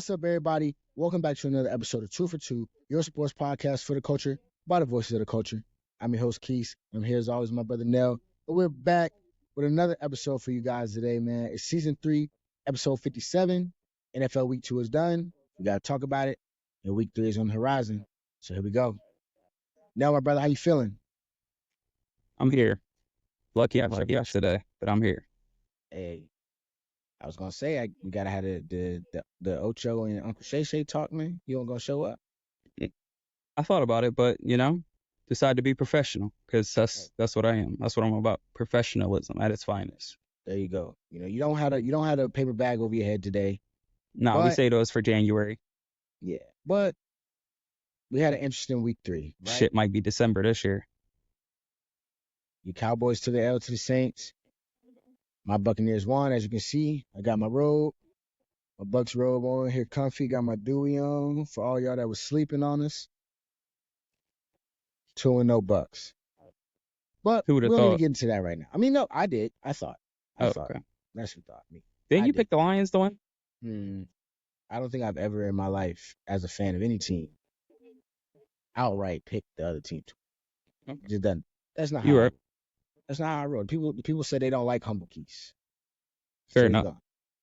What's up, everybody? Welcome back to another episode of Two for Two, your sports podcast for the culture, by the voices of the culture. I'm your host, Quis. I'm here as always, my brother Nell. And we're back with another episode for you guys today, man. It's season 3, episode 57. NFL week 2 is done. We got to talk about it. And week 3 is on the horizon. So here we go. Nell, my brother, how you feeling? I'm here. Lucky I was yesterday, but I'm here. Hey, I was gonna say we gotta have the Ocho and Uncle Shay Shay talk, man. You don't gonna show up? I thought about it, but decided to be professional because that's what I am. That's what I'm about. Professionalism at its finest. There you go. You don't have a paper bag over your head today. No, we say those for January. Yeah, but we had an interesting week 3. Right? Shit might be December this year. Your Cowboys took the L to the Saints. My Buccaneers won, as you can see. I got my robe, my Bucks robe on here, comfy. Got my Dewey on for all y'all that was sleeping on us. 2-0 Bucks. But we don't need to get into that right now. I mean, no, I did. I thought. Okay. That's what thought. Didn't you pick the Lions to win? I don't think I've ever in my life, as a fan of any team, outright picked the other team to win. Okay. Just done. That's not how. You were. That's not how I roll. People say they don't like humble keys. Fair enough.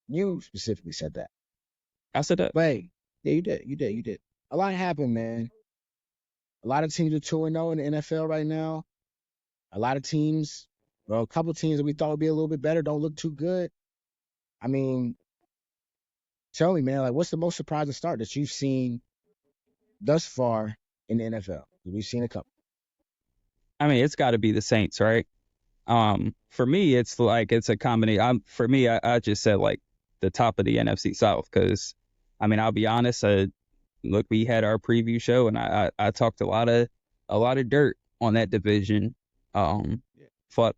You specifically said that. I said that. But hey, yeah, you did. A lot happened, man. A lot of teams are 2-0 in the NFL right now. A lot of teams, a couple teams that we thought would be a little bit better don't look too good. I mean, tell me, man, what's the most surprising start that you've seen thus far in the NFL? We've seen a couple. I mean, it's got to be the Saints, right? For me, it's a combination. For me, I just said the top of the NFC South because, I'll be honest. Look, we had our preview show and I talked a lot of dirt on that division. And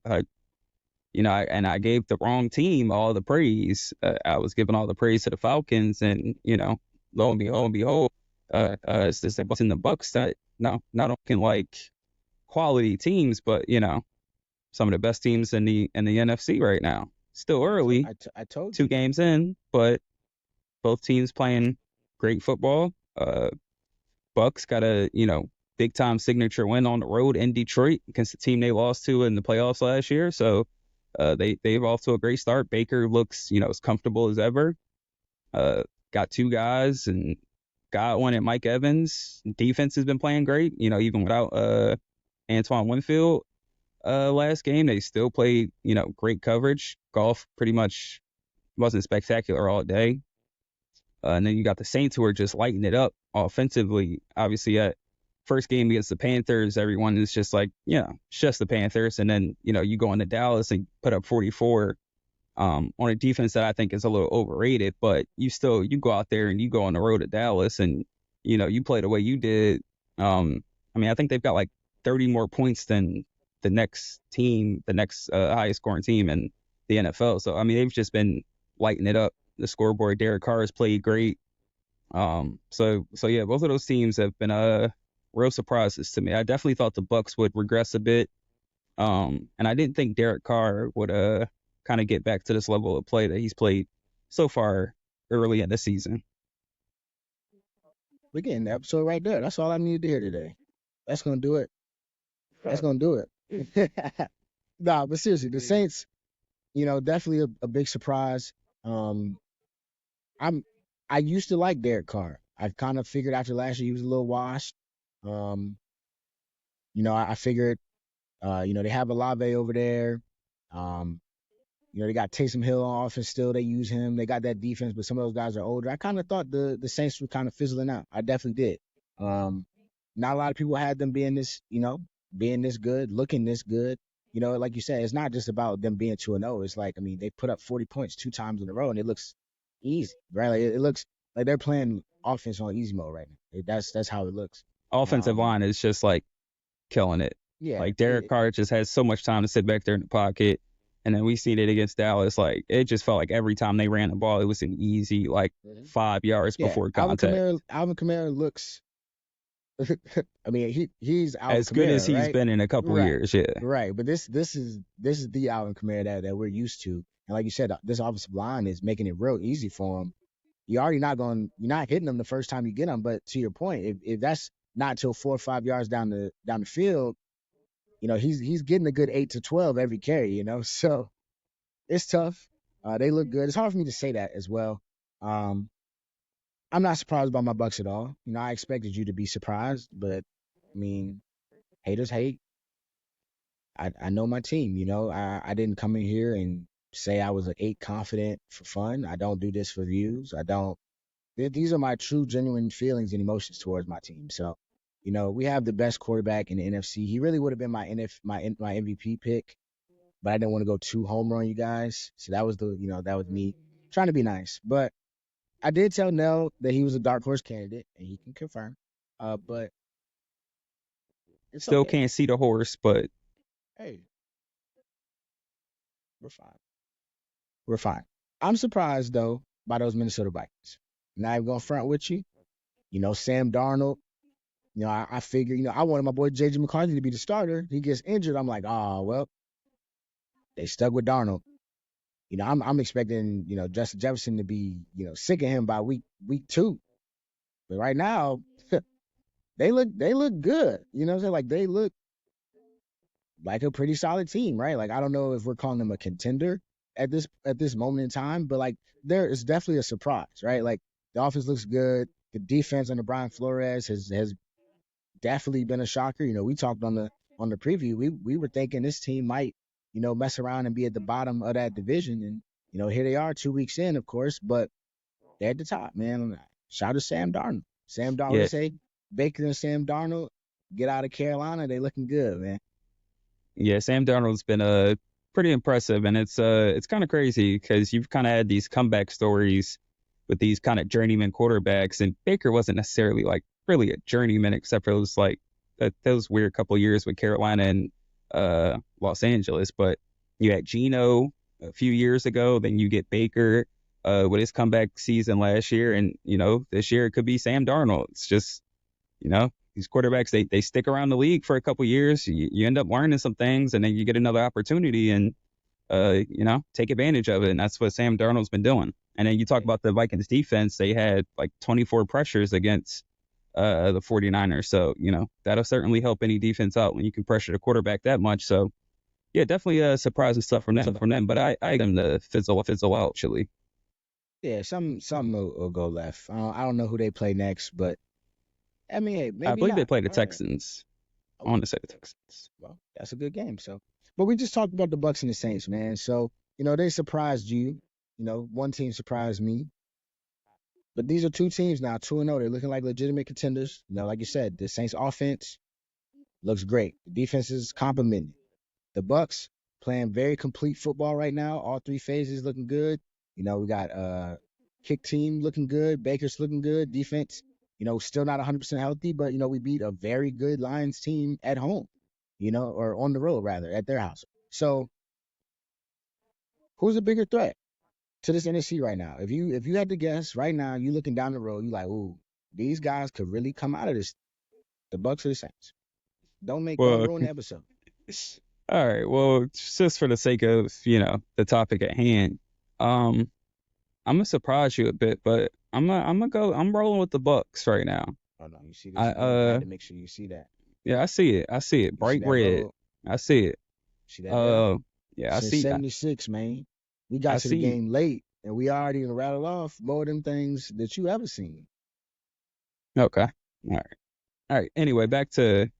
I gave the wrong team all the praise. I was giving all the praise to the Falcons, and lo and behold, it's just what's in the Bucks that not only quality teams, but some of the best teams in the NFC right now. Still early. I told you. 2 games in, but both teams playing great football. Bucks got a big time signature win on the road in Detroit against the team they lost to in the playoffs last year. So they've off to a great start. Baker looks as comfortable as ever. Got 2 guys and Godwin and Mike Evans. Defense has been playing great. Even without Antoine Winfield. Last game they still played great coverage. Golf pretty much wasn't spectacular all day. And then you got the Saints who are just lighting it up offensively. Obviously at first game against the Panthers, everyone is just it's just the Panthers. And then you go into Dallas and put up 44 on a defense that I think is a little overrated, but you go out there and you go on the road to Dallas and you play the way you did. I think they've got 30 more points than the next highest scoring team in the NFL. So, they've just been lighting it up. The scoreboard, Derek Carr has played great. So yeah, both of those teams have been real surprises to me. I definitely thought the Bucks would regress a bit. And I didn't think Derek Carr would kind of get back to this level of play that he's played so far early in the season. We're getting the episode right there. That's all I needed to hear today. That's gonna do it. Nah, but seriously, the Saints, definitely a big surprise. I used to like Derek Carr. I kind of figured after last year he was a little washed. I figured, they have Olave over there. They got Taysom Hill on offense still. They use him. They got that defense, but some of those guys are older. I kind of thought the Saints were kind of fizzling out. I definitely did. Not a lot of people had them being this good, looking this good. Like you said, it's not just about them being 2-0. It's they put up 40 points 2 times in a row, and it looks easy, right? It looks like they're playing offense on easy mode right now. That's how it looks. Offensive line is just killing it. Yeah. Derek Carr just has so much time to sit back there in the pocket. And then we seen it against Dallas. It just felt like every time they ran the ball, it was an easy 5 yards before contact. Alvin Kamara looks. He's Alvin as good Kamara, as he's right? been in a couple years, yeah. Right, but this is the Alvin Kamara that we're used to, and like you said, this offensive line is making it real easy for him. you're not hitting them the first time you get them. But to your point, if that's not till 4 or 5 yards down the field, he's getting a good 8 to 12 every carry. So it's tough. They look good. It's hard for me to say that as well. Um, I'm not surprised by my Bucks at all. I expected you to be surprised, but I mean, haters hate. I know my team. I didn't come in here and say I was an 8 confident for fun. I don't do this for views. I don't. These are my true, genuine feelings and emotions towards my team. So, we have the best quarterback in the NFC. He really would have been my MVP pick, but I didn't want to go too home run you guys. So that was me trying to be nice. But I did tell Nell that he was a dark horse candidate, and he can confirm. But it's Still okay. can't see the horse, but Hey, we're fine. We're fine. I'm surprised though by those Minnesota Vikings. Not even gonna front with you. Sam Darnold. I figure, I wanted my boy JJ McCarthy to be the starter. He gets injured. I'm like, oh well, they stuck with Darnold. I'm expecting, Justin Jefferson to be, sick of him by week 2. But right now, they look good. You know what I'm saying? Like they look like a pretty solid team, right? Like I don't know if we're calling them a contender at this moment in time, but like there is definitely a surprise, right? Like the offense looks good. The defense under Brian Flores has definitely been a shocker. We talked on the preview. We were thinking this team might, mess around and be at the bottom of that division, and here they are 2 weeks in, of course, but they're at the top, man. Shout out to Sam Darnold. Sam Darnold, yeah, they say Baker and Sam Darnold get out of Carolina. They looking good, man. yeah. Sam Darnold's been pretty impressive, and it's kind of crazy because you've kind of had these comeback stories with these kind of journeyman quarterbacks, and Baker wasn't necessarily like really a journeyman, except for those like those weird couple years with Carolina and Los Angeles. But you had Geno a few years ago, then you get Baker with his comeback season last year, and this year it could be Sam Darnold. It's just these quarterbacks they stick around the league for a couple years. You end up learning some things, and then you get another opportunity and take advantage of it. And that's what Sam Darnold's been doing. And then you talk about the Vikings defense, they had like 24 pressures against the 49ers. So, that'll certainly help any defense out when you can pressure the quarterback that much. So, yeah, definitely surprising stuff from them. But I them to fizzle out, actually. Yeah, some will go left. I don't know who they play next, but I mean, hey, I maybe believe they not. play the All right. Texans. I Oh, want to say the Texans. well, that's a good game. So, but we just talked about the Bucks and the Saints, man. So, they surprised you. One team surprised me. But these are two teams now, 2-0. They're looking like legitimate contenders. Like you said, the Saints offense looks great. The defense is complimented. The Bucks playing very complete football right now. All 3 phases looking good. We got kick team looking good. Baker's looking good. Defense, still not 100% healthy, but we beat a very good Lions team at home. Or on the road rather at their house. So who's a bigger threat to this NFC right now? If you had to guess right now, you looking down the road, you like, ooh, these guys could really come out of this. The Bucks or the Saints. Don't Well, ruin the episode. all right. Well, just for the sake of, the topic at hand, um, I'm gonna surprise you a bit, but I'm rolling with the Bucks right now. Oh no, you see I this logo? I had to make sure you see that. yeah, I see it. I see it. You see Bright that red. logo? I see it. See that L? Uh yeah, Since '76, man. We I got to the see. game late, and we already rattled off more of them things that you ever seen. Okay. All right. All right. Anyway, back to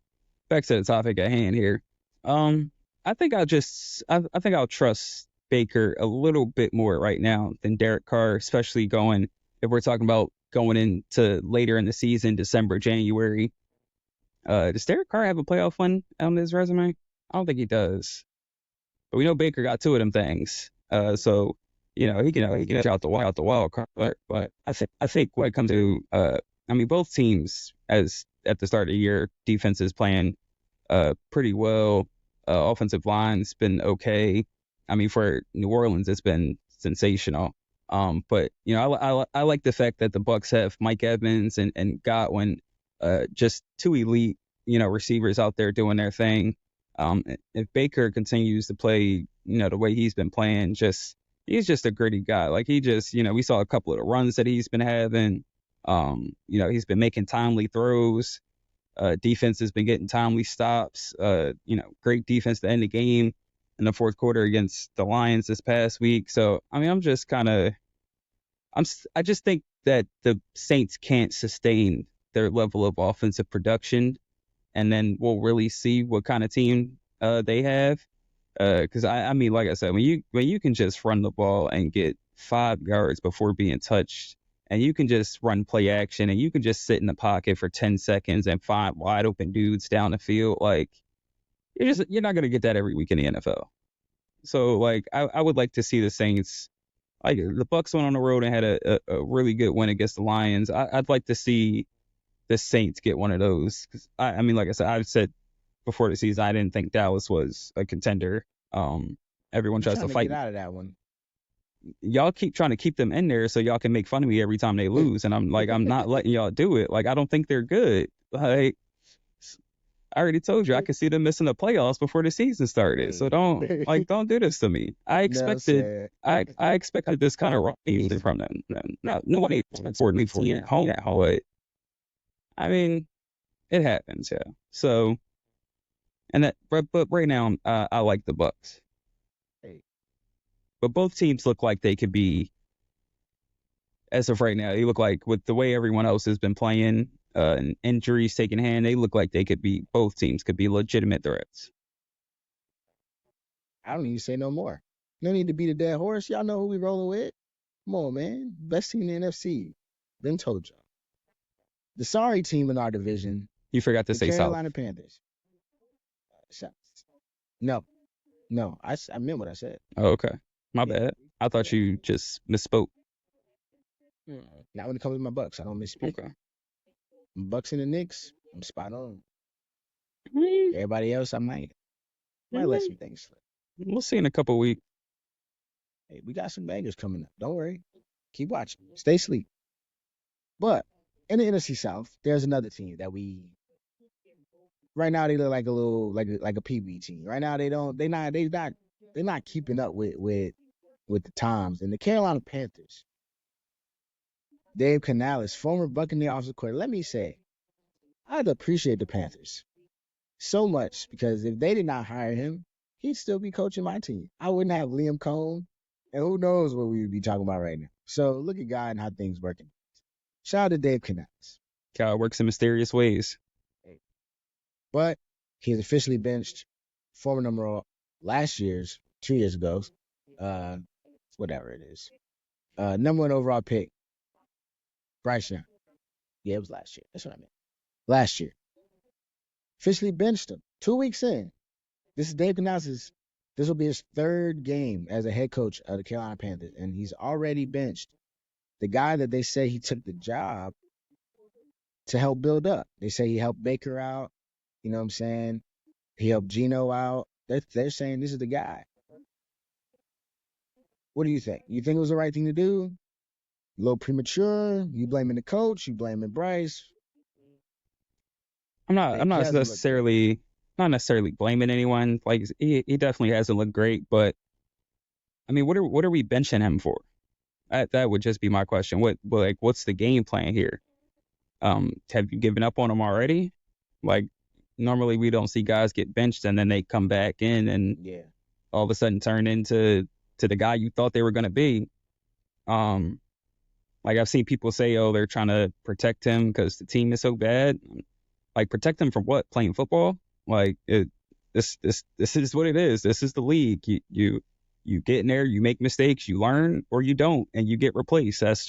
the topic at hand here. Um I think I think I'll trust Baker a little bit more right now than Derek Carr, especially if we're talking about going into later in the season, December, January. Does Derek Carr have a playoff win on his resume? I don't think he does. But we know Baker got 2 of them things. So he can edge out the wild card. But I think when it comes to I mean both teams as at the start of the year, defense is playing pretty well. Offensive line's been okay. I mean for New Orleans it's been sensational. But I like the fact that the Bucks have Mike Evans and Godwin, just 2 elite receivers out there doing their thing. If Baker continues to play, the way he's been playing, just he's just a gritty guy. Like he just, we saw a couple of the runs that he's been having. He's been making timely throws. Defense has been getting timely stops. Great defense to end the game in the fourth quarter against the Lions this past week. So, I mean, I just think that the Saints can't sustain their level of offensive production, and then we'll really see what kind of team they have. Because I mean, like I said, when you can just run the ball and get 5 yards before being touched, and you can just run play action, and you can just sit in the pocket for 10 seconds and find wide open dudes down the field, like you're not gonna get that every week in the NFL. So like I would like to see the Saints. Like the Bucs went on the road and had a really good win against the Lions. I'd like to see the Saints get one of those. Cause I mean, like I said, I've said before the season, I didn't think Dallas was a contender. Everyone tries to fight. Get out of that one. Y'all keep trying to keep them in there so y'all can make fun of me every time they lose, and I'm not letting y'all do it. Like I don't think they're good. Like I already told you, I could see them missing the playoffs before the season started. So don't do this to me. I expected this kind of run from them. Nobody expected me for home now, but I mean, it happens, yeah. So, but right now, I like the Bucs. But both teams look like they could be, as of right now, they look like with the way everyone else has been playing, and injuries taking hand, they look like both teams could be legitimate threats. I don't need to say no more. No need to beat a dead horse. Y'all know who we rolling with. Come on, man. Best team in the NFC. Been told y'all. The sorry team in our division. You forgot to say Carolina Panthers. No. I meant what I said. Oh, okay. My bad. I thought you just misspoke. Not when it comes to my Bucs. I don't misspeak. Okay. Bucs and the Knicks, I'm spot on. Everybody else, I might let some things slip. We'll see in a couple weeks. Hey, we got some bangers coming up. Don't worry. Keep watching. Stay asleep. But in the NFC South, there's another team that right now they look like a little like a PB team. Right now they're not keeping up with the times. And the Carolina Panthers, Dave Canales, former Buccaneer offensive coordinator. Let me say, I'd appreciate the Panthers so much because if they did not hire him, he'd still be coaching my team. I wouldn't have Liam Cohn, and who knows what we would be talking about right now. So look at God and how things working. Shout out to Dave Canales. God works in mysterious ways. But he's officially benched former number 2 years ago, whatever it is, number 1 overall pick, Bryce Young. Yeah, it was last year. That's what I meant. Last year. Officially benched him 2 weeks in. This is Dave Canales. This will be his 3rd game as a head coach of the Carolina Panthers, and he's already benched the guy that they say he took the job to help build up. They say he helped Baker out. You know what I'm saying? He helped Geno out. They're saying this is the guy. What do you think? You think it was the right thing to do? A little premature? You blaming the coach? You blaming Bryce? I'm not necessarily blaming anyone. Like he definitely hasn't looked great, but I mean, what are we benching him for? That would just be my question. What's the game plan here? Have you given up on him already? Like normally we don't see guys get benched and then they come back in and all of a sudden turn into the guy you thought they were going to be. Like I've seen people say, oh, they're trying to protect him because the team is so bad. Like protect him from what? Playing football? Like this is what it is. This is the league. You get in there, you make mistakes, you learn, or you don't, and you get replaced. That's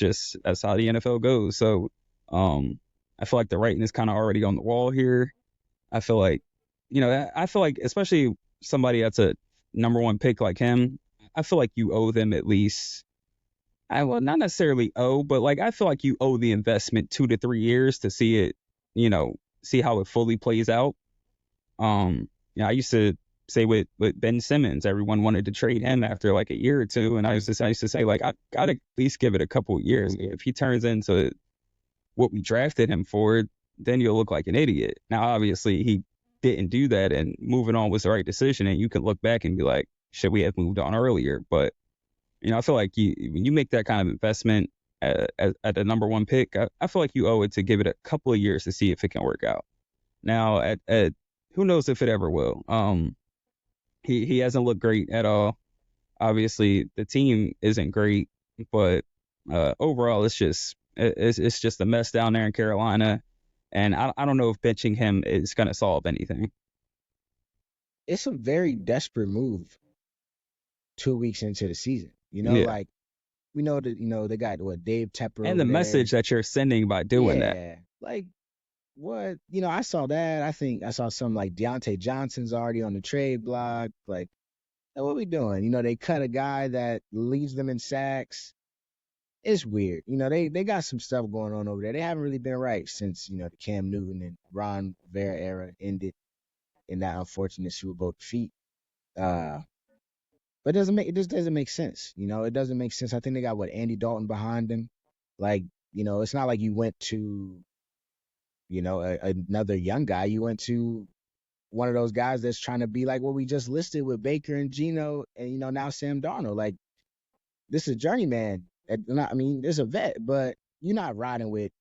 how the NFL goes. So I feel like the writing is kind of already on the wall here. I feel like, especially somebody that's a number 1 pick like him, I feel like you owe them at least, not necessarily owe, but like I feel like you owe the investment 2 to 3 years to see it, see how it fully plays out. I used to say with Ben Simmons, everyone wanted to trade him after like a year or two, and I used to say like I gotta at least give it a couple of years. If he turns into what we drafted him for, then you'll look like an idiot. Now, obviously, he didn't do that, and moving on was the right decision. And you can look back and be like, should we have moved on earlier? But I feel like when you make that kind of investment at the number one pick, I feel like you owe it to give it a couple of years to see if it can work out. Now, at who knows if it ever will. He hasn't looked great at all. Obviously, the team isn't great, but overall, it's just a mess down there in Carolina, and I don't know if benching him is going to solve anything. It's a very desperate move 2 weeks into the season. Yeah, Like we know that they got what Dave Tepper and over the there. message that you're sending by doing that. Yeah, like what I saw that. I think I saw some like Deontay Johnson's already on the trade block. Like, what we doing? They cut a guy that leads them in sacks. It's weird. They got some stuff going on over there. They haven't really been right since the Cam Newton and Ron Rivera era ended in that unfortunate Super Bowl defeat. Uh, but it just doesn't make sense. It doesn't make sense. I think they got what Andy Dalton behind them. Like, it's not like you went to another young guy. You went to one of those guys that's trying to be like what we just listed with Baker and Geno, and now Sam Darnold. Like, this is a journeyman. I mean, there's a vet, but you're not riding with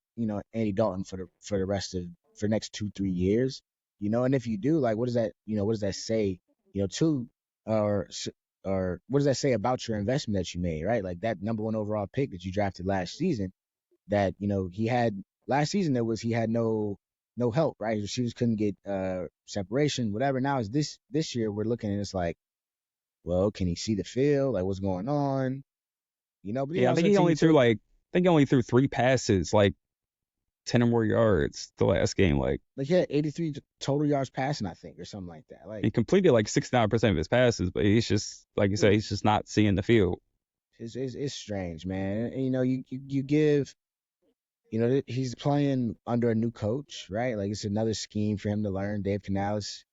Andy Dalton for the rest of for the next 2-3 years. And if you do, like, what does that say? To or or what does that say about your investment that you made, right? Like that number one overall pick that you drafted last season, that he had last season. He had no help, right? Receivers couldn't get separation, whatever. Now is this year we're looking and it's like, well, can he see the field? Like, what's going on? But he Yeah, I think also team took I think he only threw 3 passes, like 10 or more yards the last game. Like like he had 83 total yards passing, I think, or something like that. Like, he completed like 69% of his passes, but he's just like you say, he's just not seeing the field. it's strange, man. And, you give, he's playing under a new coach, right? Like, it's another scheme for him to learn. Dave Canales,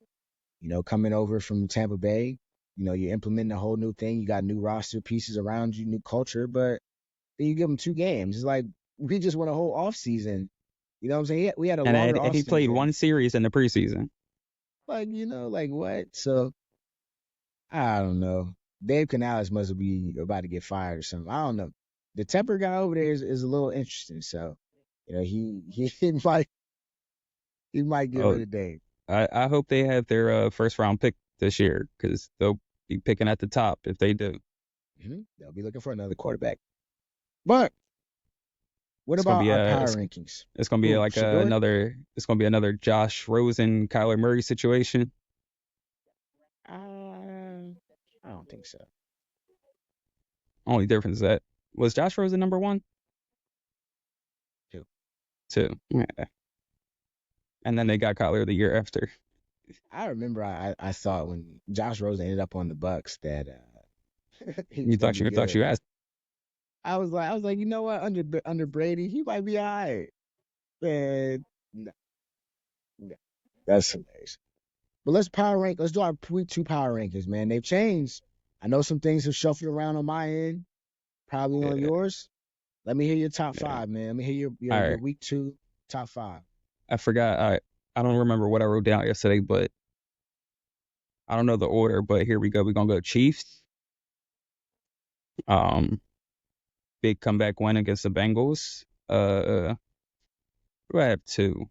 coming over from Tampa Bay. You're implementing a whole new thing. You got new roster pieces around you, new culture, but then you give him 2 games. It's like we just won a whole off season. You know what I'm saying? We had a longer And off he played season. one series in the preseason. Like, like what? So I don't know. Dave Canales must be about to get fired or something. I don't know. The Tepper guy over there is a little interesting. So, he might get Oh, rid of Dave. I hope they have their first round pick this year because they'll be picking at the top if they do. They'll be looking for another quarterback. But what It's gonna about be our a power rankings? it's gonna be Who, like Shador? it's gonna be another Josh Rosen, Kyler Murray situation. I don't think so. Only difference is that was Josh Rosen number one, Who? two, yeah. And then they got Kyler the year after. I remember I thought when Josh Rosen ended up on the Bucks that he You was gonna thought be you good. asked. I was like, what? Under Brady, he might be all right. Man, no, no, that's hilarious. But let's power rank. Let's do our week 2 power rankings, man. They've changed. I know some things have shuffled around on my end, probably on Yeah, yours. Let me hear your top yeah. five, man. Let me hear All your right. week 2 top five. I forgot. I don't remember what I wrote down yesterday, but I don't know the order. But here we go. We're gonna go Chiefs. Um, big comeback win against the Bengals. Who do I have two?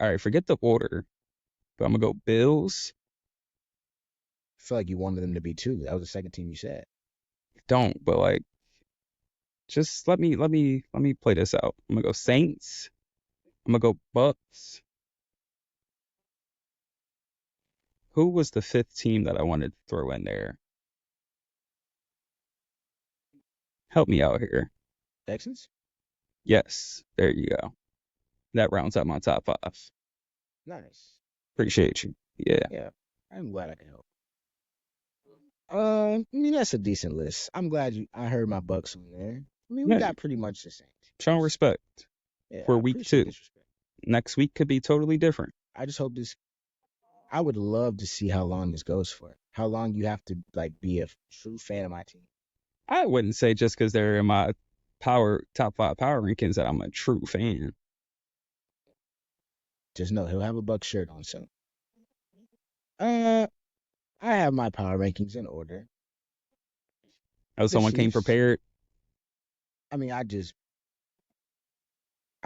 All right, forget the order. But I'm gonna go Bills. I feel like you wanted them to be 2. That was the second team you said. Don't, but like, just let me play this out. I'm gonna go Saints. I'm gonna go Bucks. Who was the fifth team that I wanted to throw in there? Help me out here. Texans? Yes, there you go. That rounds out my top five. Nice. Appreciate you. Yeah. Yeah, I'm glad I can help. I mean, that's a decent list. I'm glad I heard my Bucks on there. I mean, we Yeah. got pretty much the same Showing teams. respect Yeah, for I week appreciate two. this respect. Next week could be totally different. I just hope this. I would love to see how long this goes for. How long you have to like be a true fan of my team. I wouldn't say just because they're in my top five power rankings that I'm a true fan. Just know he'll have a Buck shirt on soon. Uh, I have my power rankings in order. Oh, The someone came Chiefs. prepared. I mean, I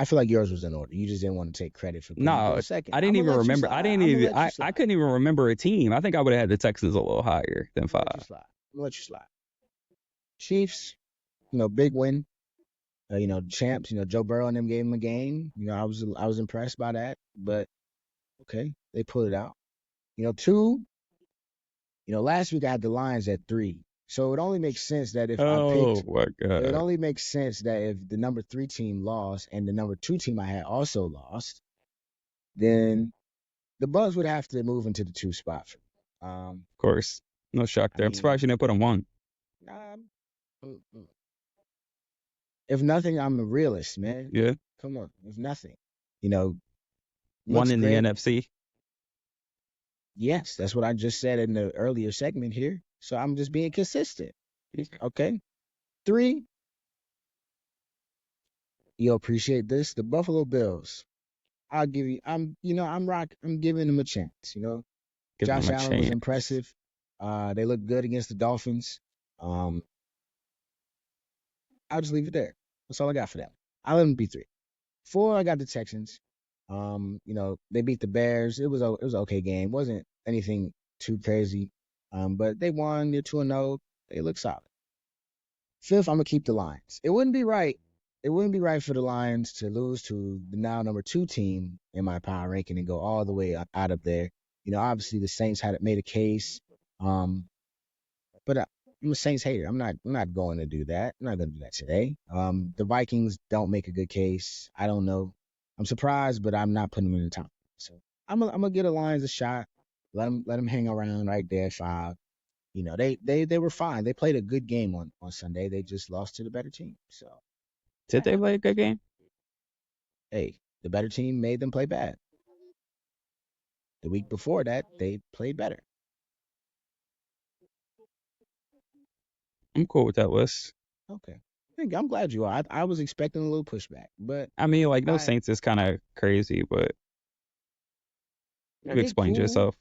feel like yours was in order. You just didn't want to take credit for putting No, yours second. I I'm didn't gonna even let you remember. slide. I'm gonna let you I slide. couldn't even remember a team. I think I would have had the Texans a little higher than I'm gonna let you 5. slide. I'm gonna let you slide. Chiefs, big win. Champs. Joe Burrow and them gave him a game. I was impressed by that. But okay, they pulled it out. Two. Last week I had the Lions at 3, so it only makes sense that if I Oh picked, my it would god. only make sense that if the number 3 team lost and the number 2 team I had also lost, then the Bucks would have to move into the 2 spot. Of course. No shock I there. I'm mean, surprised you didn't put him 1. um, if nothing, I'm a realist, man. Yeah. Come on, if nothing, you know, 1 looks in the great. NFC. Yes, that's what I just said in the earlier segment here. So I'm just being consistent. Okay, 3. You'll appreciate this. The Buffalo Bills. I'll give you. I'm giving them a chance. Give him Josh a Allen was chance. impressive. They looked good against the Dolphins. Um, I'll just leave it there. That's all I got for them. I'll let them be 3. 4, I got the Texans. They beat the Bears. It was an okay game. Wasn't anything too crazy. But they won. They're 2-0. They look solid. 5th, I'm gonna keep the Lions. It wouldn't be right. It wouldn't be right for the Lions to lose to the now number 2 team in my power ranking and go all the way out of there. Obviously the Saints had made a case. But I'm a Saints hater. I'm not going to do that. I'm not going to do that today. The Vikings don't make a good case. I don't know. I'm surprised, but I'm not putting them in the top. So I'm gonna give the Lions a shot. Let them hang around right there at 5. They were fine. They played a good game on Sunday. They just lost to the better team. So Did that they play a happens. good game? Hey, the better team made them play bad. The week before that, they played better. I'm cool with that list. Okay. I'm glad you are. I was expecting a little pushback, but I mean, like, no I Saints is kind of crazy, but you they explained cool. yourself.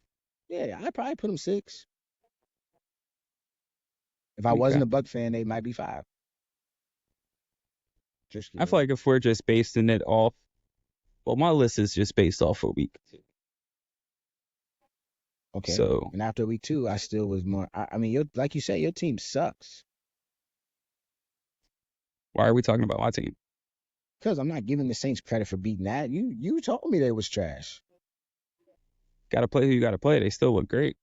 Yeah, I'd probably put them 6. If I Okay. wasn't a Buck fan, they might be 5. Just I feel kidding. like if we're just basing it off, well, my list is just based off a week. Okay. So And after week 2, I still was more. I mean, like you said, your team sucks. why are we talking about my team? Because I'm not giving the Saints credit for beating that. You told me they was trash. Got to play who you got to play. They still look great.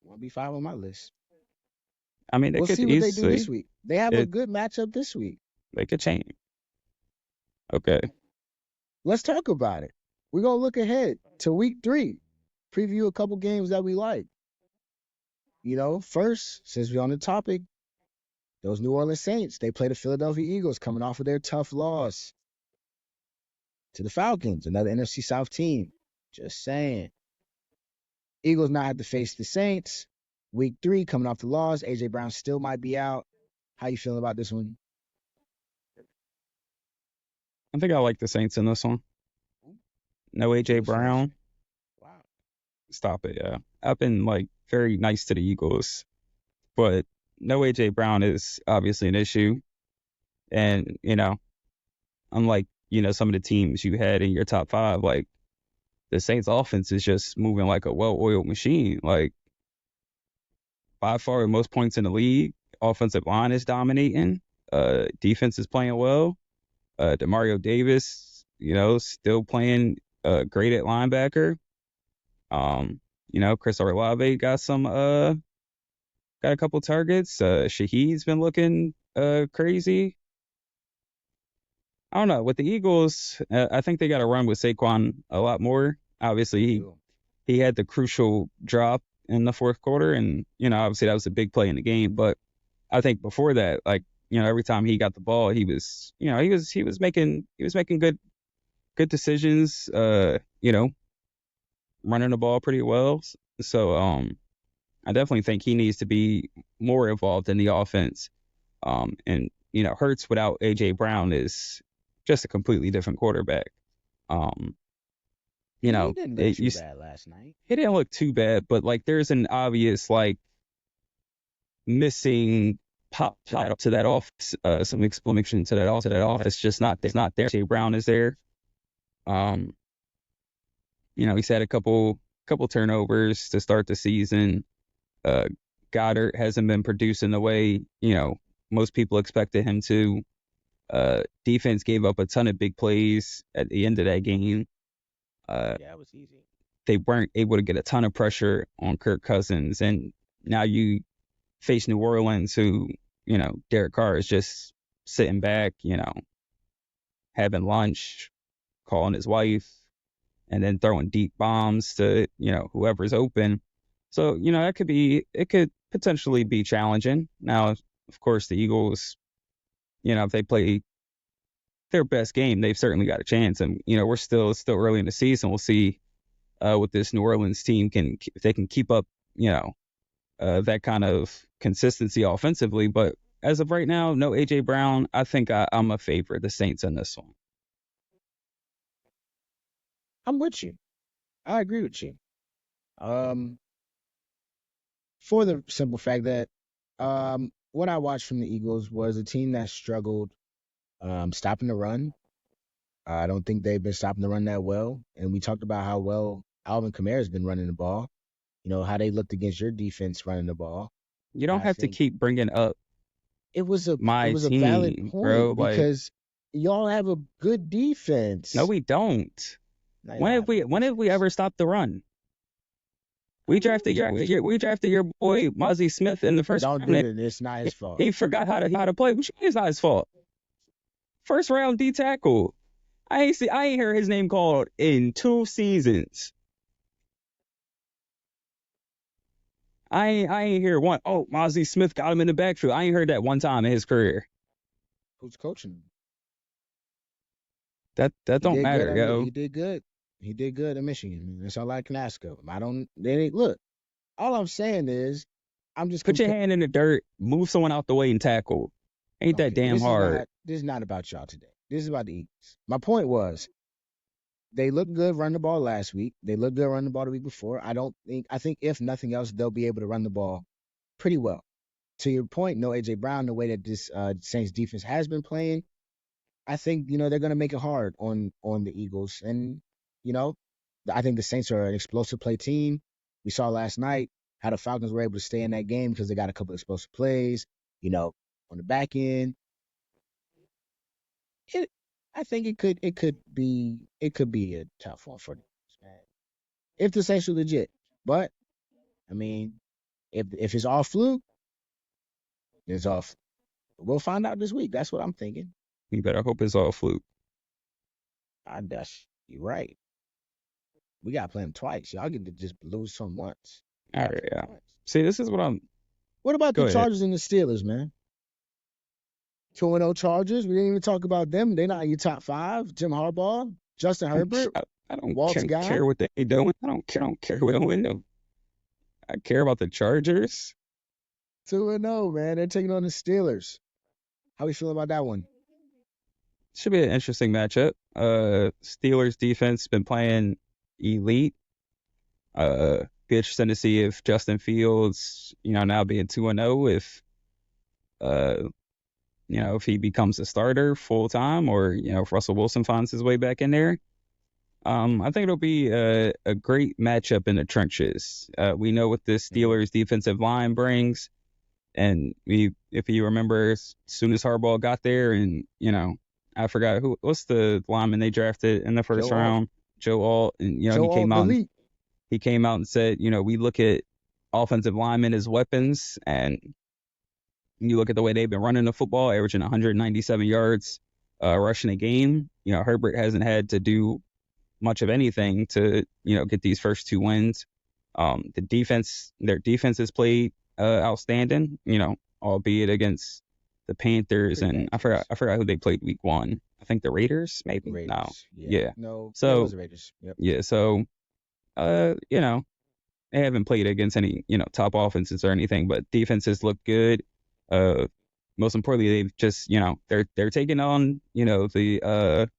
I'll be 5 on my list. I mean, they We'll could see what they do this easily, week. They have a it, good matchup this week. they could change. Okay. Let's talk about it. We're gonna look ahead to week 3. Preview a couple games that we like. First, since we're on the topic, those New Orleans Saints, they play the Philadelphia Eagles coming off of their tough loss to the Falcons, another NFC South team. Just saying. Eagles now have to face the Saints. Week 3 coming off the loss. AJ Brown still might be out. How you feeling about this one? I think I like the Saints in this one. No AJ Eagles fans. Brown. Wow. Stop it. Yeah. I've been like very nice to the Eagles, but no AJ Brown is obviously an issue. And, unlike, some of the teams you had in your top 5, like the Saints offense is just moving like a well-oiled machine. Like by far the most points in the league. Offensive line is dominating. Defense is playing well. Demario Davis, still playing great at linebacker. Chris Olave got a couple targets. Shahid's been looking crazy. I don't know. With the Eagles, I think they got to run with Saquon a lot more. Obviously, he had the crucial drop in the fourth quarter, and obviously that was a big play in the game. But I think before that, like every time he got the ball, he was making good decisions. Running the ball pretty well. So I definitely think he needs to be more involved in the offense. And Hurts without AJ Brown is just a completely different quarterback. Um, I mean, he didn't look it too used bad last night. he didn't look too bad, but like there's an obvious like missing pop to that offense, some explanation to that offense. Just not there. Jay Brown is there. He's had a couple turnovers to start the season. Goddard hasn't been producing the way most people expected him to. Defense gave up a ton of big plays at the end of that game. It was easy. They weren't able to get a ton of pressure on Kirk Cousins, and now you face New Orleans, who Derek Carr is just sitting back, having lunch, calling his wife, and then throwing deep bombs to whoever's open. So it could potentially be challenging. Now, of course, the Eagles, if they play their best game, they've certainly got a chance. And we're still early in the season. We'll see what this New Orleans team if they can keep up that kind of consistency offensively. But as of right now, no AJ Brown. I think I'm a favorite, the Saints in this one. I'm with you. I agree with you. For the simple fact that what I watched from the Eagles was a team that struggled stopping the run. I don't think they've been stopping the run that well. And we talked about how well Alvin Kamara's been running the ball. How they looked against your defense running the ball. You don't have to keep bringing up it was a team, valid point, bro, because y'all have a good defense. No, we don't. When have we ever stopped the run? We drafted your boy Mozzie Smith in the first round. Don't do it. It's not his fault. He forgot how to play. It's not his fault. First round D tackle. I ain't heard his name called in 2 seasons. I ain't hear one. Oh, Mozzie Smith got him in the backfield. I ain't heard that one time in his career. Who's coaching? That don't matter, yo. He did good. He did good in Michigan. That's all I can ask of him. Look. All I'm saying is, I'm just put your hand in the dirt, move someone out the way, and tackle. Ain't that damn hard? This is not about y'all today. This is about the Eagles. My point was, they looked good running the ball last week. They looked good running the ball the week before. I think if nothing else, they'll be able to run the ball pretty well. To your point, no AJ Brown, the way that this Saints defense has been playing, I think they're going to make it hard on the Eagles. And I think the Saints are an explosive play team. We saw last night how the Falcons were able to stay in that game because they got a couple of explosive plays. On the back end. I think it could be a tough one for them, man. If the Saints are legit. But I mean, if it's all fluke, it's off. We'll find out this week. That's what I'm thinking. You better hope it's all fluke. You're right. We gotta play them twice. Y'all get to just lose some once. All right, yeah. See, this is what I'm. What about the Chargers and the Steelers, man? 2-0 Chargers. We didn't even talk about them. They're not in your top 5. Jim Harbaugh, Justin Herbert. I don't care what they're doing. I don't care what they're doing. I care about the Chargers. 2-0, man. They're taking on the Steelers. How we feeling about that one? Should be an interesting matchup. Steelers defense been playing elite. Be interesting to see if Justin Fields, now being 2-0, if he becomes a starter full time, or if Russell Wilson finds his way back in there. I think it'll be a great matchup in the trenches. We know what this Steelers defensive line brings, and if you remember, as soon as Harbaugh got there, and I forgot what's the lineman they drafted in the first round, Joe Alt, and he came out and said, we look at offensive linemen as weapons, and you look at the way they've been running the football, averaging 197 yards rushing a game. Herbert hasn't had to do much of anything to, get these first 2 wins. Their defense has played outstanding, albeit against the Panthers, and I forgot who they played week 1. I think the Raiders, maybe. Raiders, no, yeah. No, so it was the Raiders. Yep. Yeah, so they haven't played against any top offenses or anything, but defenses look good. Most importantly, they've just they're taking on the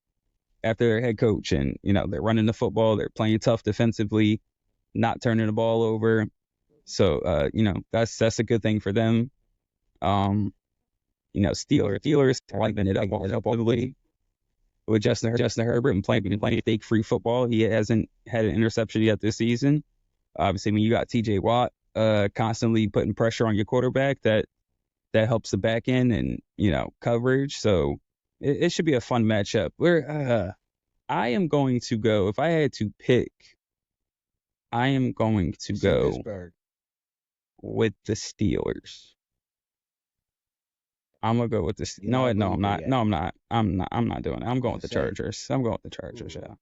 after their head coach, and they're running the football, they're playing tough defensively, not turning the ball over. So that's a good thing for them. Steelers lighting it up all the way with Justin Herbert and playing fake free football. He hasn't had an interception yet this season. Obviously, when you got T.J. Watt constantly putting pressure on your quarterback, that helps the back end and coverage. So it should be a fun matchup. I am going to go, if I had to pick, I am going to go Pittsburgh. with the Steelers. I'm gonna go with this. No, I'm not. No, I'm not. I'm not doing it. I'm going with the Chargers. I'm going with the Chargers. Yeah.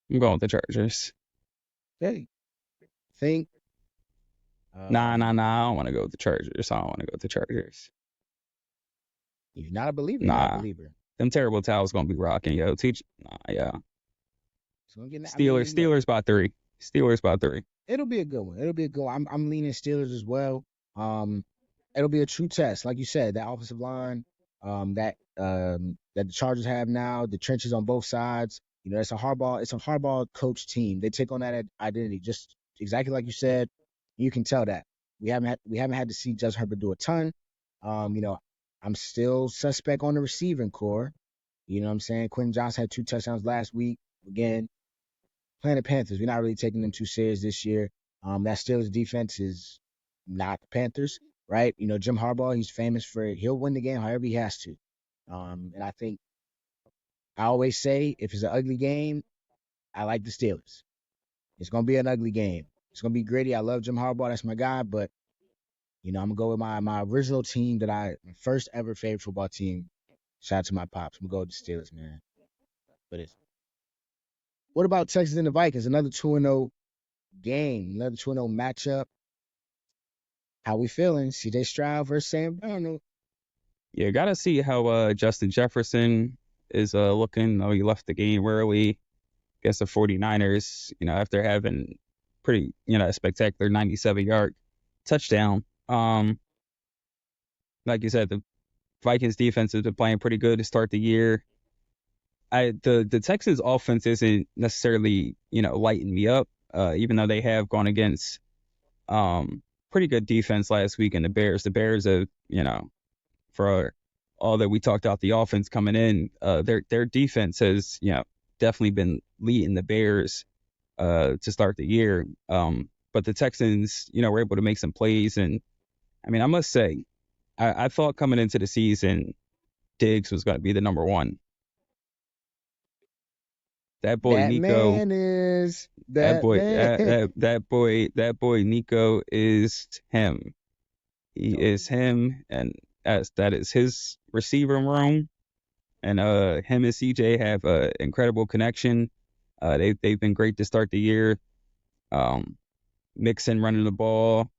I'm going with the Chargers. Hey, think. Nah. I don't want to go with the Chargers. I don't want to go with the Chargers. You're not a believer. Nah. You're not a believer. Them terrible towels gonna be rocking, yo. Yeah. Steelers. Steelers by 3. Steelers by 3. It'll be a good one. I'm leaning Steelers as well. It'll be a true test, like you said. That offensive line, that the Chargers have now, the trenches on both sides. It's a hardball coach team. They take on that identity, just exactly like you said. You can tell that we haven't had to see Justin Herbert do a ton. I'm still suspect on the receiving core. You know what I'm saying? Quentin Johnson had 2 touchdowns last week. Again, playing the Panthers, we're not really taking them too serious this year. That Steelers defense is not the Panthers, right? Jim Harbaugh, he's famous for he'll win the game however he has to. And I think I always say if it's an ugly game, I like the Steelers. It's gonna be an ugly game. It's gonna be gritty. I love Jim Harbaugh, that's my guy, but I'm gonna go with my original team that my first ever favorite football team. Shout out to my pops. I'm gonna go with the Steelers, man. But what about Texans and the Vikings? Another 2-0 game, another 2-0 matchup. How we feeling? C.J. Stroud versus Sam Darnold. Yeah, gotta see how Justin Jefferson is looking. Though he left the game early against the 49ers, after having pretty, a spectacular 97-yard touchdown. Like you said, the Vikings defense has been playing pretty good to start the year. The Texans offense isn't necessarily, lighting me up, even though they have gone against pretty good defense last week. And the Bears have, for all that we talked about the offense coming in, their defense has, definitely been leading the Bears to start the year. But the Texans, were able to make some plays. And I must say, I thought coming into the season, Diggs was going to be the number one. That boy Nico is that boy Nico is him. He is him, and that is his receiver room. And him and CJ have an incredible connection. They've been great to start the year. Mixon running the ball.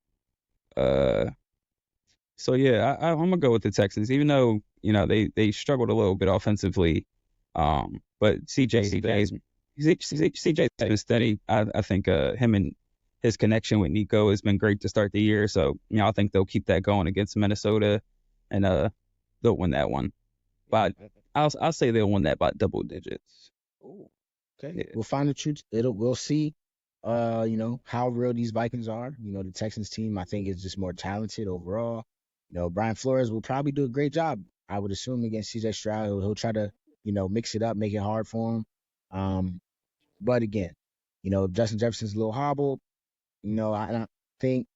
So yeah, I'm gonna go with the Texans, even though they struggled a little bit offensively. But CJ's been steady. I think him and his connection with Nico has been great to start the year. So I think they'll keep that going against Minnesota, and they'll win that one. But I'll say they'll win that by double digits. Ooh, okay, yeah. We'll find the truth. We'll see. How real these Vikings are. The Texans team I think is just more talented overall. Brian Flores will probably do a great job, I would assume, against C.J. Stroud. He'll try to, mix it up, make it hard for him. But again, Justin Jefferson's a little hobbled. I think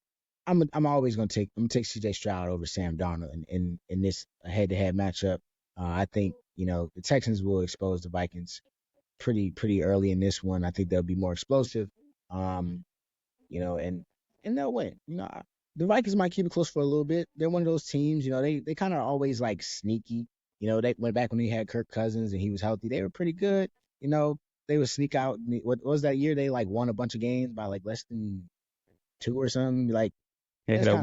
I'm always gonna take C.J. Stroud over Sam Darnold in this head-to-head matchup. I think the Texans will expose the Vikings pretty early in this one. I think they'll be more explosive. And they'll win. The Vikings might keep it close for a little bit. They're one of those teams, they kind of always like sneaky. They went back when they had Kirk Cousins and he was healthy. They were pretty good. They would sneak out. What was that year? They like won a bunch of games by like less than 2 or something. Like they had a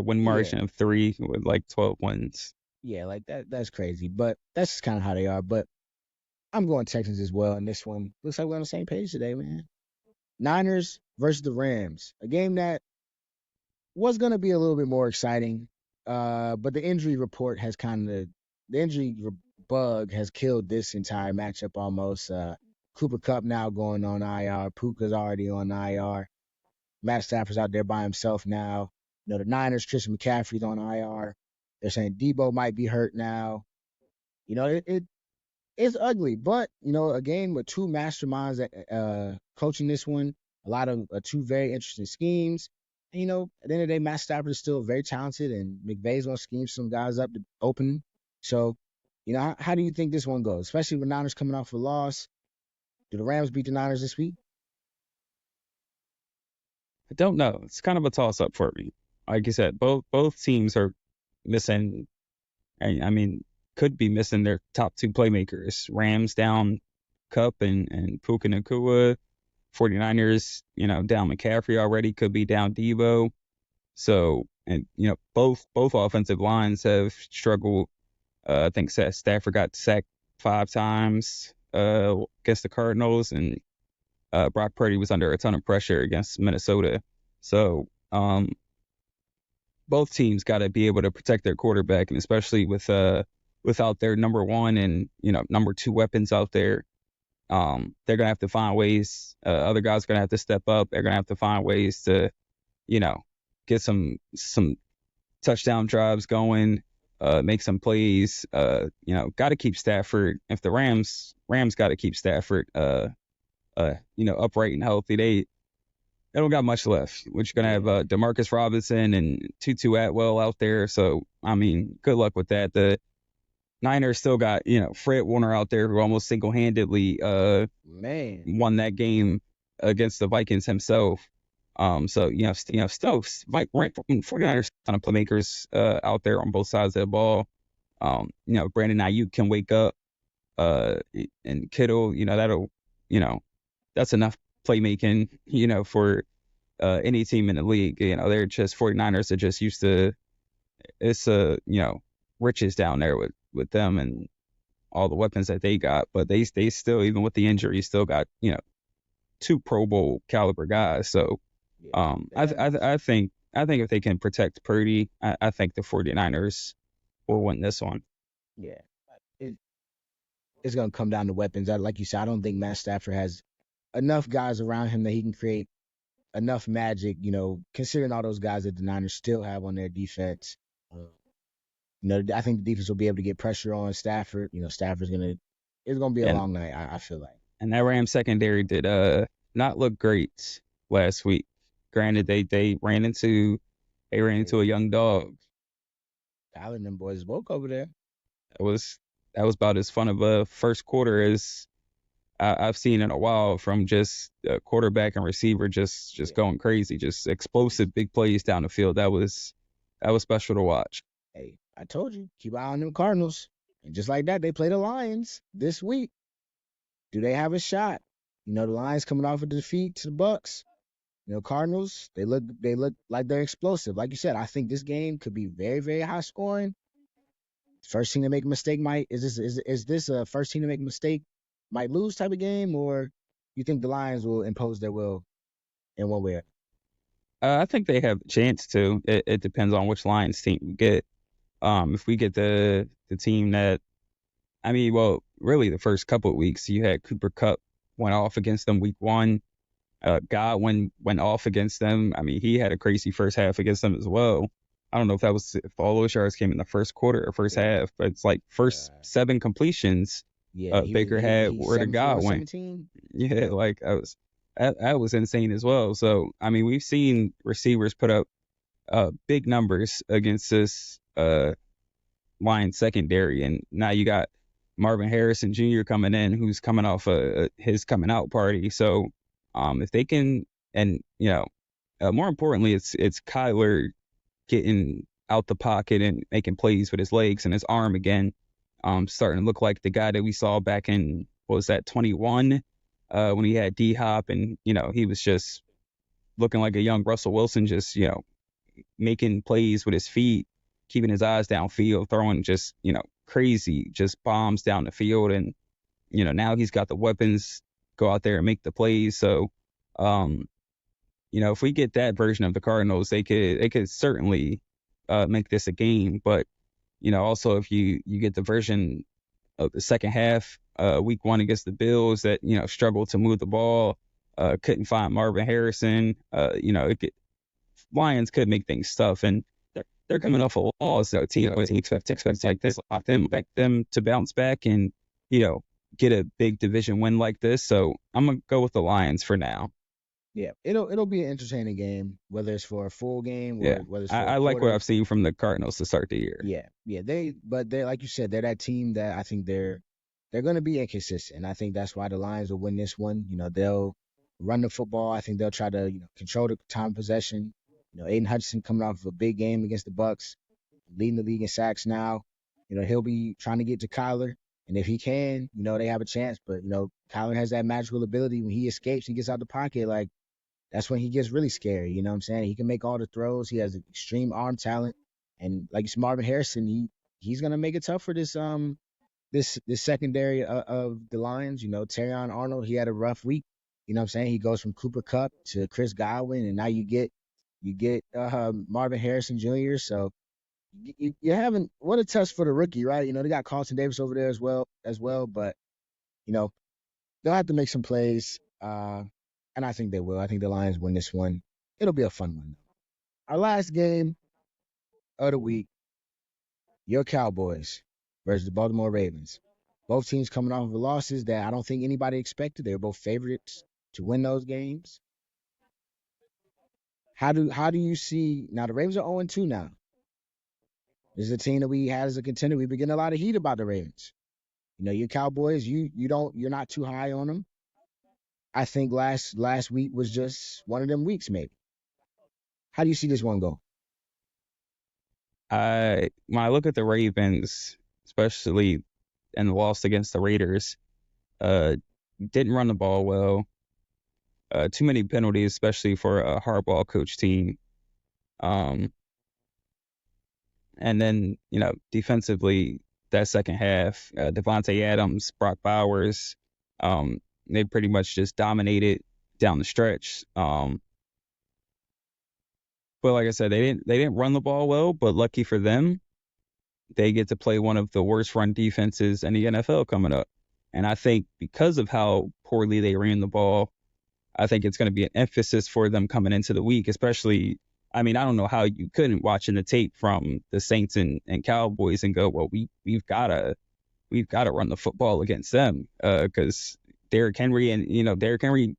win margin of 3 with like 12 wins. Yeah, like that's crazy. But that's just kind of how they are. But I'm going Texans as well in this one. Looks like we're on the same page today, man. Niners versus the Rams, a game that was going to be a little bit more exciting, but the injury report has bug has killed this entire matchup almost. Cooper Kupp now going on IR. Puka's already on IR. Matt Stafford's out there by himself now. The Niners, Christian McCaffrey's on IR. They're saying Debo might be hurt now. It's ugly, but a game with two masterminds that coaching this one, a lot of two very interesting schemes. And, at the end of the day, Matt Stafford is still very talented, and McVay's gonna scheme some guys up to open. So, how do you think this one goes? Especially with Niners coming off a loss. Do the Rams beat the Niners this week? I don't know. It's kind of a toss up for me. Like you said, both teams are missing. I mean, could be missing their top two playmakers. Rams down Cup and Puka Nacua. 49ers, down McCaffrey already, could be down Debo. So, and both offensive lines have struggled. I think Stafford got sacked 5 times against the Cardinals, and Brock Purdy was under a ton of pressure against Minnesota. So, both teams got to be able to protect their quarterback, and especially without their number one and number two weapons out there, they're gonna have to find ways. Other guys are gonna have to step up. They're gonna have to find ways to, get some touchdown drives going, make some plays. Got to keep Stafford. If the Rams got to keep Stafford, upright and healthy. They don't got much left. We're just gonna have Demarcus Robinson and Tutu Atwell out there. So I mean, good luck with that. The Niners still got Fred Warner out there, who almost single-handedly won that game against the Vikings himself. So still 49ers ton of playmakers out there on both sides of the ball. Brandon Ayuk can wake up, and Kittle, that'll that's enough playmaking, for any team in the league. They're just 49ers are just used to it's riches down there with them and all the weapons that they got, but they still, even with the injury, still got 2 Pro Bowl caliber guys. So I think if they can protect Purdy, I think the 49ers will win this one. Yeah, it's gonna come down to weapons. Like you said, I don't think Matt Stafford has enough guys around him that he can create enough magic. Considering all those guys that the Niners still have on their defense. I think the defense will be able to get pressure on Stafford. Stafford's it's gonna be a long night. I feel like. And that Rams secondary did not look great last week. Granted, they ran into a young dog. Tyler and them boys woke over there. That was about as fun of a first quarter as I've seen in a while, from just quarterback and receiver just going crazy, just explosive big plays down the field. That was special to watch. Hey, I told you, keep an eye on them Cardinals. And just like that, they play the Lions this week. Do they have a shot? The Lions coming off a defeat to the Bucs. Cardinals, they look like they're explosive. Like you said, I think this game could be very, very high scoring. First team to make a mistake is this a first team to make a mistake might lose type of game, or you think the Lions will impose their will in one way? I think they have a chance to. It depends on which Lions team we get. If we get the team that, really the first couple of weeks, you had Cooper Kupp went off against them week 1. Godwin went off against them. He had a crazy first half against them as well. I don't know if all those yards came in the first quarter or first half, but it's like first 7 completions Baker had were to Godwin. 17? Yeah, like that was insane as well. So we've seen receivers put up big numbers against this Lions secondary, and now you got Marvin Harrison Jr. coming in, who's coming off his coming out party. So if they can, and more importantly, it's Kyler getting out the pocket and making plays with his legs and his arm again, starting to look like the guy that we saw back in, what was that, 21, when he had D-Hop, and he was just looking like a young Russell Wilson, just making plays with his feet, keeping his eyes downfield, throwing just crazy just bombs down the field. And now he's got the weapons, go out there and make the plays. So if we get that version of the Cardinals, they could certainly make this a game. But also if you get the version of the second half, week 1 against the Bills, that struggled to move the ball, couldn't find Marvin Harrison, Lions could make things tough, and they're coming off a loss. So team always expect like this, expect them to bounce back and get a big division win like this. So I'm gonna go with the Lions for now. Yeah, it'll be an entertaining game, whether it's for a full game or Yeah, whether it's for a I like what quarter. I've seen from the Cardinals to start the year. Yeah, they're like you said, they're that team that I think they're going to be inconsistent. I think that's why the Lions will win this one. They'll run the football. I think they'll try to control the time of possession. Aiden Hutchinson coming off of a big game against the Bucks, leading the league in sacks now. He'll be trying to get to Kyler, and if he can, they have a chance. But Kyler has that magical ability when he escapes, he gets out the pocket like. That's when he gets really scary. You know what I'm saying? He can make all the throws. He has extreme arm talent, and like you said, Marvin Harrison, he's gonna make it tough for this secondary of the Lions. Terrion Arnold, he had a rough week. You know what I'm saying? He goes from Cooper Kupp to Chris Godwin, and now you get Marvin Harrison Jr. So you're having what a test for the rookie, right? They got Carlton Davis over there as well, but you know they'll have to make some plays. And I think they will. I think the Lions win this one. It'll be a fun one. Our last game of the week, your Cowboys versus the Baltimore Ravens. Both teams coming off of losses that I don't think anybody expected. They're both favorites to win those games. How do you see now? The Ravens are 0-2 now. This is a team that we had as a contender. We've been getting a lot of heat about the Ravens. Your Cowboys, you're not too high on them. I think last week was just one of them weeks, maybe. How do you see this one go? When I look at the Ravens, especially in the loss against the Raiders, didn't run the ball well. Too many penalties, especially for a hardball coach team. And then defensively, that second half, Devontae Adams, Brock Bowers, they pretty much just dominated down the stretch. But like I said, they didn't run the ball well. But lucky for them, they get to play one of the worst run defenses in the NFL coming up. And I think because of how poorly they ran the ball, I think it's going to be an emphasis for them coming into the week, especially. I mean, I don't know how you couldn't watching the tape from the Saints and Cowboys and go, well, we've got to run the football against them because Derrick Henry and Derrick Henry.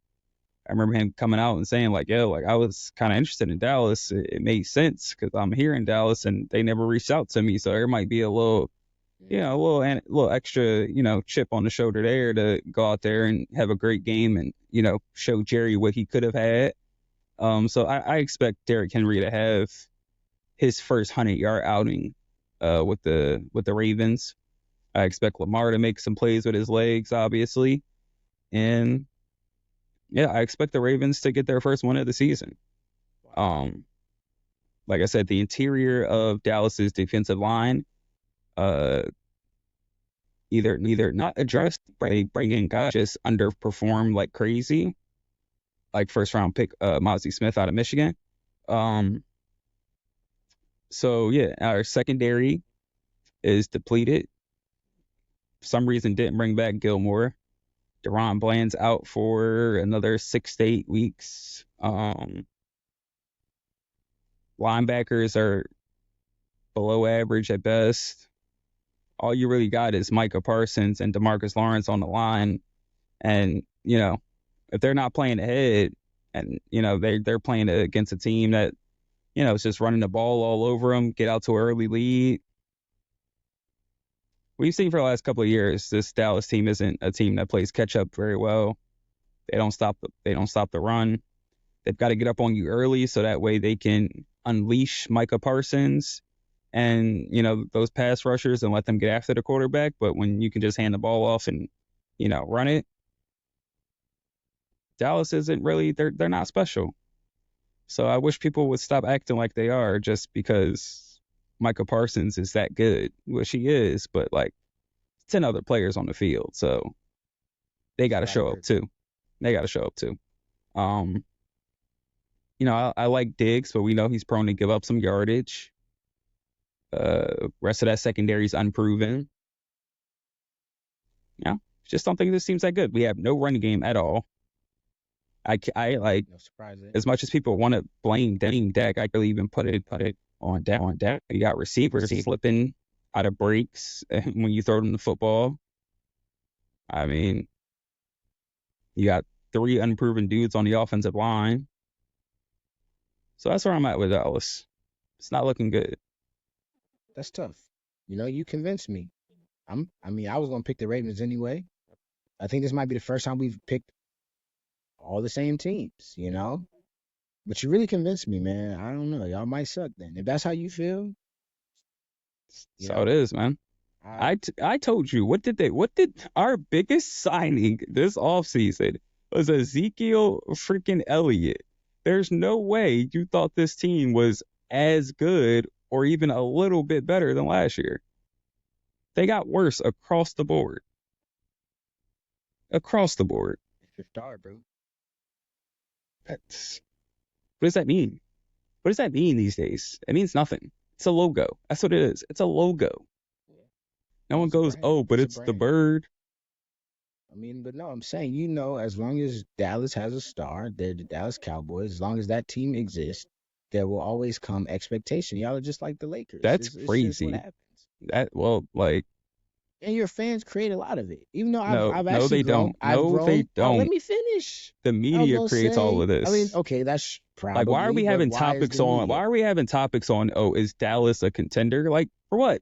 I remember him coming out and saying like, yo, like I was kind of interested in Dallas. It made sense because I'm here in Dallas and they never reached out to me. So there might be a little, a little extra, chip on the shoulder there to go out there and have a great game and, show Jerry what he could have had. So I expect Derrick Henry to have his first 100-yard outing with the Ravens. I expect Lamar to make some plays with his legs, obviously. And yeah, I expect the Ravens to get their first win of the season. Like I said, the interior of Dallas's defensive line, either not addressed by bringing guys just underperform like crazy, like first round pick Mozzie Smith out of Michigan. So yeah, our secondary is depleted. For some reason, didn't bring back Gilmore. Deron Bland's out for another 6 to 8 weeks. Linebackers are below average at best. All you really got is Micah Parsons and DeMarcus Lawrence on the line. And, if they're not playing ahead and, they're playing against a team that, is just running the ball all over them, get out to an early lead. We've seen for the last couple of years, this Dallas team isn't a team that plays catch up very well. They don't stop the run. They've got to get up on you early so that way they can unleash Micah Parsons and those pass rushers and let them get after the quarterback. But when you can just hand the ball off and run it, Dallas isn't really they're not special. So I wish people would stop acting like they are just because Micah Parsons is that good, which he is, but like 10 other players on the field. So they got to show up too. I like Diggs, but we know he's prone to give up some yardage. Rest of that secondary is unproven. Just don't think this seems that good. We have no run game at all. I like, No surprise there. as much as people want to blame Dak, I really even put it on Dak. You got receivers slipping out of breaks when you throw them the football. I mean, you got 3 unproven dudes on the offensive line. So that's where I'm at with Dallas. It's not looking good. That's tough. You convinced me. I was gonna pick the Ravens anyway. I think this might be the first time we've picked all the same teams. But you really convinced me, man. I don't know. Y'all might suck then. If that's how you feel, you So it know, is, man. I I told you, what did our biggest signing this offseason was Ezekiel freaking Elliott. There's no way you thought this team was as good or even a little bit better than last year. They got worse across the board. Across the board. it's your star, bro. That's, what does that mean? What does that mean these days? It means nothing. It's a logo. That's what it is. It's a logo. Yeah. No one It's a goes, brand. oh, but It's a it's the brand. bird. But no, I'm saying, as long as Dallas has a star, they're the Dallas Cowboys. As long as that team exists, there will always come expectation. Y'all are just like the Lakers. That's It's just what crazy. happens. Like, And your fans create a lot of it. Even though I've no, I've no, actually they grown. don't. I've No, they grown. Let don't. me finish. The I was media gonna creates all say. of this. Okay, that's Like, why are probably, we but having why is topics the on? Why media? are we having topics on? Oh, is Dallas a contender? Like, for what?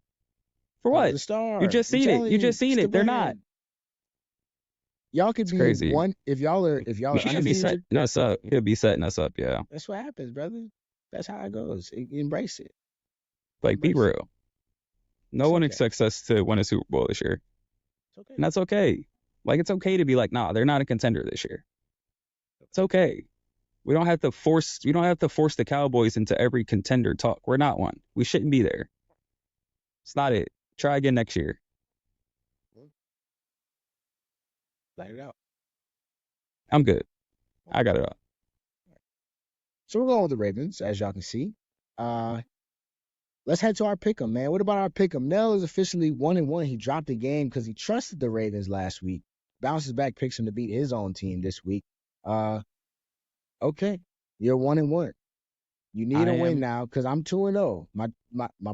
For Because of what? the You star. just I'm seen it. telling You you, just seen it's the it. They're not. brand. Y'all could It's be crazy. one if y'all are You should be undefeated. setting us up. You'll be setting us up. Yeah. That's what happens, brother. That's how it goes. Embrace it. Like, be Embrace it. real. No It's one okay. expects us to win a Super Bowl this year, It's okay. and that's okay. Like, it's okay to be like, nah, they're not a contender this year. It's okay. We don't have to force. We don't have to force the Cowboys into every contender talk. We're not one. We shouldn't be there. It's not it. Try again next year. Light it out. I'm good. I got it up. So we're going with the Ravens, as y'all can see. Uh, let's head to our pick'em, man. What about our pick'em? Nell is officially 1-1. He dropped the game because he trusted the Ravens last week. Bounces back, picks him to beat his own team this week. Uh, okay, you're 1-1. You need I a win am now because I'm 2-0. My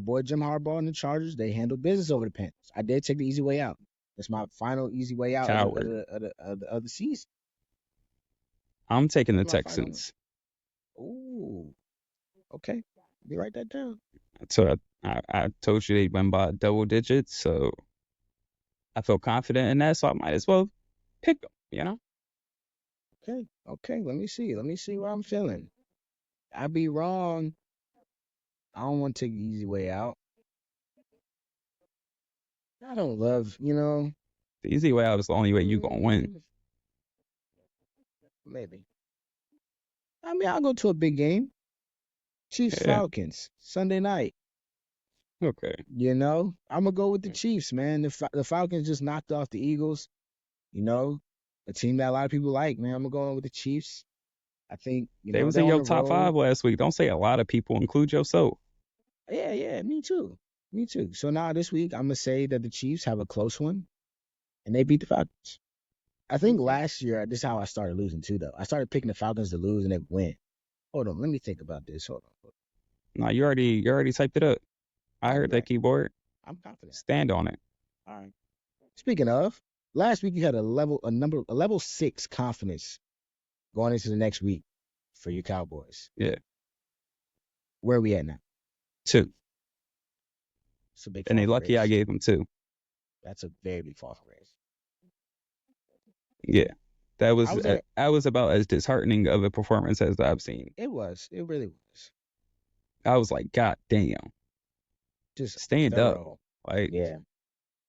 boy Jim Harbaugh and the Chargers, they handled business over the Panthers. I did take the easy way out. That's my final easy way out of the of coward. the of the, of the, of the season. I'm taking the That's my final. Texans. Ooh, okay. Let me write that down. So I told you they win by double digits, so I feel confident in that. So I might as well pick them. You know, Okay. Let me see. Let me see what I'm feeling. I be wrong. I don't want to take the easy way out. I don't love. the easy way out is the only way you gonna win. mm, maybe. I'll go to a big game. Chiefs Yeah. Falcons Sunday night. Okay. I'm gonna go with the Chiefs, man. The Falcons just knocked off the Eagles. You know, a team that a lot of people like, man. I'm gonna go with the Chiefs. I think They was they're in on your the top road. 5 last week. Don't say a lot of people, include yourself. Yeah, me too. Me too. So now this week, I'm gonna say that the Chiefs have a close one, and they beat the Falcons. I think last year, this is how I started losing too, though. I started picking the Falcons to lose and they win. Hold on, let me think about this. Hold on. No, you already typed it up. I Oh, heard you're that right. keyboard. I'm confident. Stand on it. All right. Speaking of, last week you had a level 6 confidence going into the next week for your Cowboys. Yeah. Where are we at now? 2. It's a big And fall they from lucky I grace. gave them 2. That's a very big fall from grace. Yeah. That I was was at. that was about as disheartening of a performance as I've seen. It was. It really was. I was like, God damn. Just Stand up. thorough. Like, Yeah.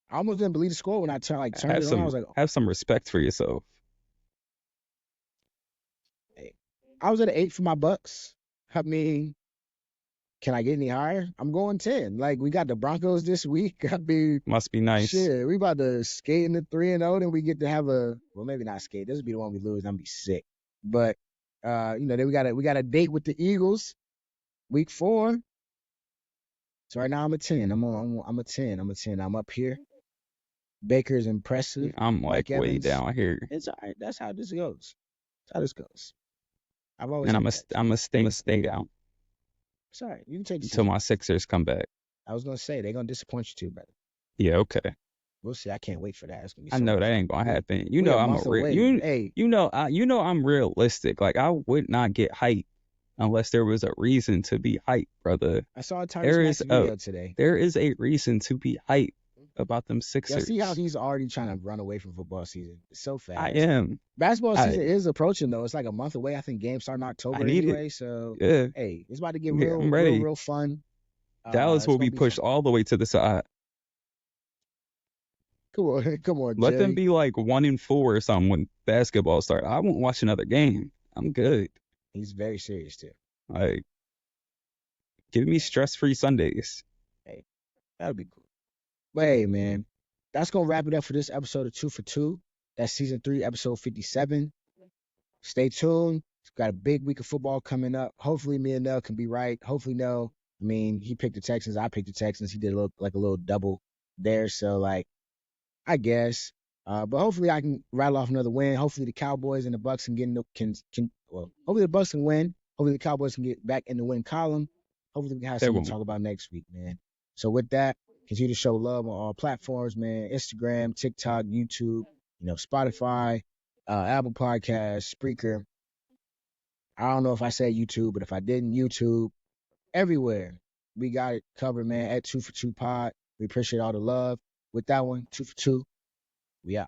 I almost didn't believe the score when I turned have it on. I was some like, have some respect for yourself. hey. I was at an 8 for my Bucks. I mean, can I get any higher? I'm going 10. Like, we got the Broncos this week. I mean, Must be nice. shit, we about to skate in the 3-0, then we get to have maybe not skate. This would be the one we lose. I'm be sick. But then we got a date with the Eagles, week 4. So right now I'm a 10. I'm a 10. I'm a 10. I'm up here. Baker's impressive. I'm like Mike way Evans. down here. It's all right. That's how this goes. That's how this goes. I've always And hated that. I'm gonna stay down Sorry, you can take the until season. my Sixers come back. I was gonna say they're gonna disappoint you too, brother. Yeah, okay. We'll see. I can't wait for that. It's gonna be I so know much that fun. ain't gonna happen. You We know a I'm a month real away. Hey, you know I'm realistic. Like I would not get hyped unless there was a reason to be hyped, brother. I saw a Tyrese There Maxey is a video today. there is a reason to be hyped about them Y'all Sixers. see how he's already trying to run away from football season? It's so fast. I am. Basketball I season is approaching though. It's like a month away. I think games start in October need it. anyway. So Yeah. hey, it's about to get Yeah, real, I'm real, ready. real fun. Dallas It's will gonna be be pushed fun. all the way to the side. Come on, come on, Let them Jay. be like 1-4 or something when basketball starts. I won't watch another game. I'm good. He's very serious too. Like, give me stress-free Sundays. Hey, that'll be cool. But hey, man, that's gonna wrap it up for this episode of 2 for 2. That's season 3, episode 57. Stay tuned. Got a big week of football coming up. Hopefully, me and Nell can be right. Hopefully, Nell. I mean, he picked the Texans. I picked the Texans. He did a little double there. So like, I guess. But hopefully, I can rattle off another win. Hopefully, the Cowboys and the Bucks can well. Hopefully, the Bucks can win. Hopefully, the Cowboys can get back in the win column. Hopefully, we can have They something to won't. talk about next week, man. So with that, continue to show love on all platforms, man. Instagram, TikTok, YouTube, Spotify, Apple Podcasts, Spreaker. I don't know if I said YouTube, but if I didn't, YouTube, everywhere. We got it covered, man, at 2 for 2 Pod. We appreciate all the love. With that one, 2 for 2, we out.